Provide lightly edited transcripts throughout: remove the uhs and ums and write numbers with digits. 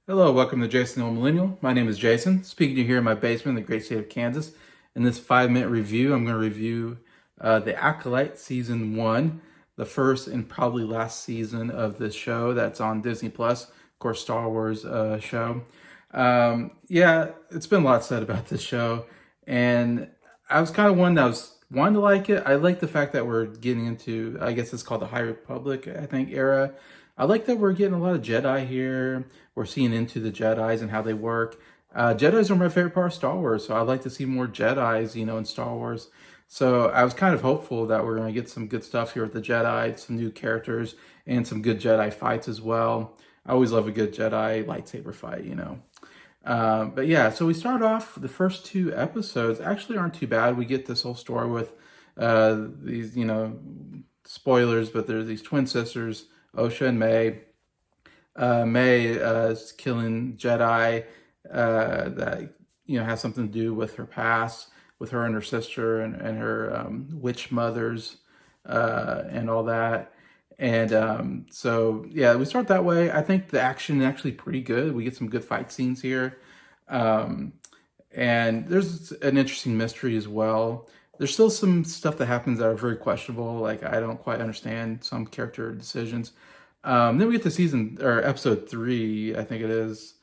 Hello, welcome to Jason the Old Millennial. My name is Jason, speaking to you here in my basement in the great state of Kansas. In this 5-minute review, I'm going to review the Acolyte Season 1, the first and probably last season of this show that's on Disney+, of course, Star Wars show. Yeah, it's been a lot said about this show, and I was kind of one that was wanting to like it. I like the fact that we're getting into, I guess it's called the High Republic, I think, era. I like that we're getting a lot of Jedi here. We're seeing into the Jedis and how they work. Jedis are my favorite part of Star Wars, so I'd like to see more Jedis, in Star Wars. So I was kind of hopeful that we're going to get some good stuff here with the Jedi, some new characters, and some good Jedi fights as well. I always love a good Jedi lightsaber fight. But yeah, so we start off, the first 2 episodes actually aren't too bad. We get this whole story with these, spoilers, but there's these twin sisters, Osha and May. May is killing Jedi that has something to do with her past, with her and her sister and her witch mothers and all that. And so yeah, we start that way. I think the action is actually pretty good. We get some good fight scenes here, and there's an interesting mystery as well. There's still some stuff that happens that are very questionable. Like, I don't quite understand some character decisions. Then we get to episode 3, I think it is,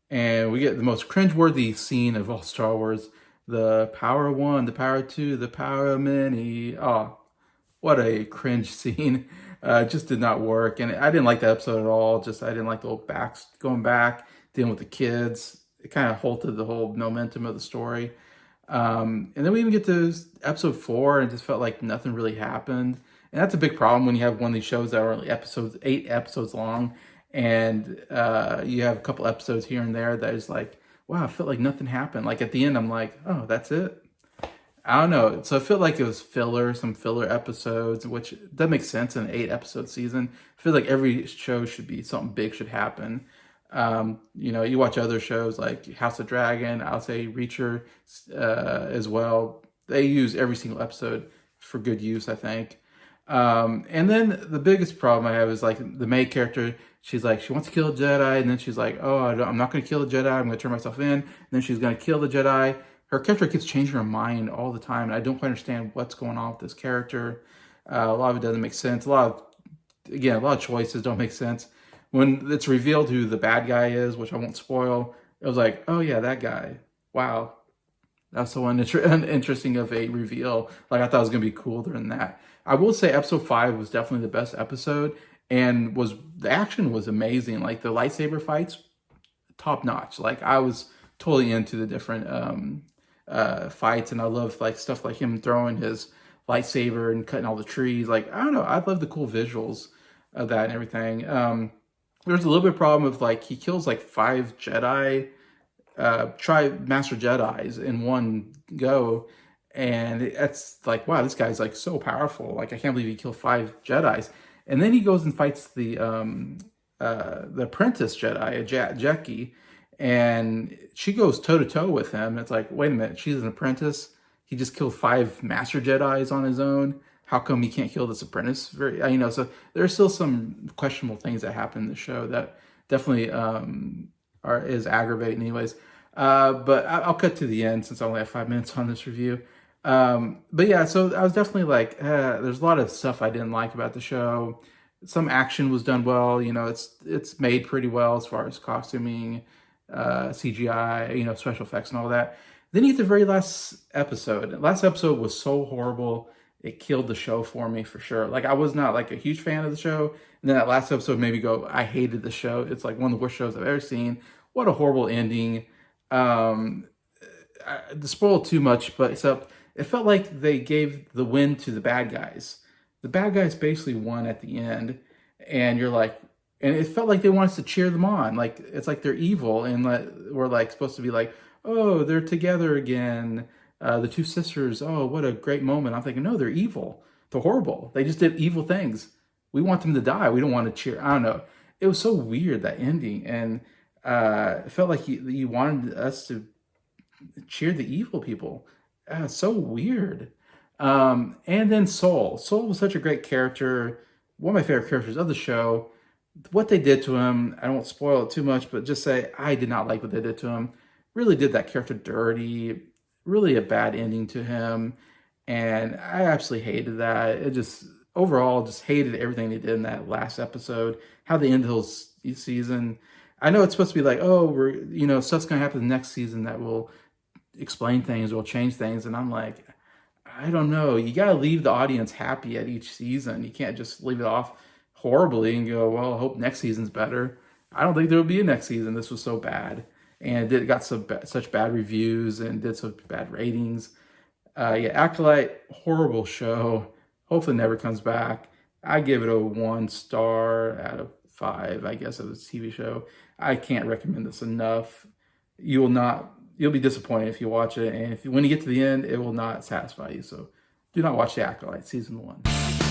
and we get the most cringeworthy scene of all Star Wars: the power of 1, the power of 2, the power of many. Oh, what a cringe scene! It just did not work, and I didn't like that episode at all. I didn't like the whole going back, dealing with the kids. It kind of halted the whole momentum of the story. And then we even get to episode 4, and it just felt like nothing really happened. And that's a big problem when you have one of these shows that are only 8 episodes long, and you have a couple episodes here and there that is like, wow, I felt like nothing happened. Like at the end, I'm like, oh, that's it? I don't know. So I felt like it was some filler episodes, which doesn't make sense in an 8-episode season. I feel like every show should be something big should happen. You watch other shows like House of Dragon, I'll say Reacher as well. They use every single episode for good use, I think. And then the biggest problem I have is like the main character. She's like, she wants to kill a Jedi, and then she's like, oh, I'm not going to kill a Jedi. I'm going to turn myself in. And then she's going to kill the Jedi. Her character keeps changing her mind all the time, and I don't quite understand what's going on with this character. A lot of it doesn't make sense. A lot of choices don't make sense. When it's revealed who the bad guy is, which I won't spoil, it was like, oh yeah, that guy. Wow. That's so uninteresting of a reveal. Like, I thought it was going to be cooler than that. I will say episode 5 was definitely the best episode, and the action was amazing. Like, the lightsaber fights, top notch. Like, I was totally into the different fights, and I love like stuff like him throwing his lightsaber and cutting all the trees. Like, I don't know, I love the cool visuals of that and everything. There's a little bit of problem with like he kills like 5 Jedi, Master Jedis in one go, and it's like, wow, this guy's like so powerful. Like, I can't believe he killed 5 Jedis. And then he goes and fights the apprentice Jedi, Jackie, and she goes toe to toe with him. It's like, wait a minute, she's an apprentice. He just killed 5 Master Jedis on his own. How come he can't kill this apprentice? So there's still some questionable things that happen in the show that definitely is aggravating anyways. But I'll cut to the end since I only have 5 minutes on this review. But yeah, so I was definitely like, there's a lot of stuff I didn't like about the show. Some action was done well. It's made pretty well as far as costuming, CGI, special effects and all that. Then you get the very last episode. Last episode was so horrible. It killed the show for me for sure. Like, I was not like a huge fan of the show. And then that last episode made me go, I hated the show. It's like one of the worst shows I've ever seen. What a horrible ending. To spoil too much, but it felt like they gave the win to the bad guys. The bad guys basically won at the end. And you're like, and it felt like they wanted us to cheer them on. Like, it's like they're evil, and we're like supposed to be like, oh, they're together again. The 2 sisters, oh, what a great moment. I'm thinking, no, they're evil. They're horrible. They just did evil things. We want them to die. We don't want to cheer. I don't know. It was so weird, that ending. And it felt like you wanted us to cheer the evil people. So weird. And then Sol. Sol was such a great character, one of my favorite characters of the show. What they did to him, I won't spoil it too much, but just say I did not like what they did to him. Really did that character dirty. Really a bad ending to him. And I absolutely hated that. It just, overall, just hated everything they did in that last episode. How they ended the whole season. I know it's supposed to be like, oh, stuff's going to happen next season that will explain things, will change things. And I'm like, I don't know. You got to leave the audience happy at each season. You can't just leave it off horribly and go, well, I hope next season's better. I don't think there will be a next season. This was so bad. And it got such bad reviews and did such bad ratings. Yeah, Acolyte, horrible show. Hopefully never comes back. I give it a 1 star out of 5, I guess, of a TV show. I can't recommend this enough. You'll be disappointed if you watch it, and when you get to the end, it will not satisfy you. So do not watch The Acolyte Season 1.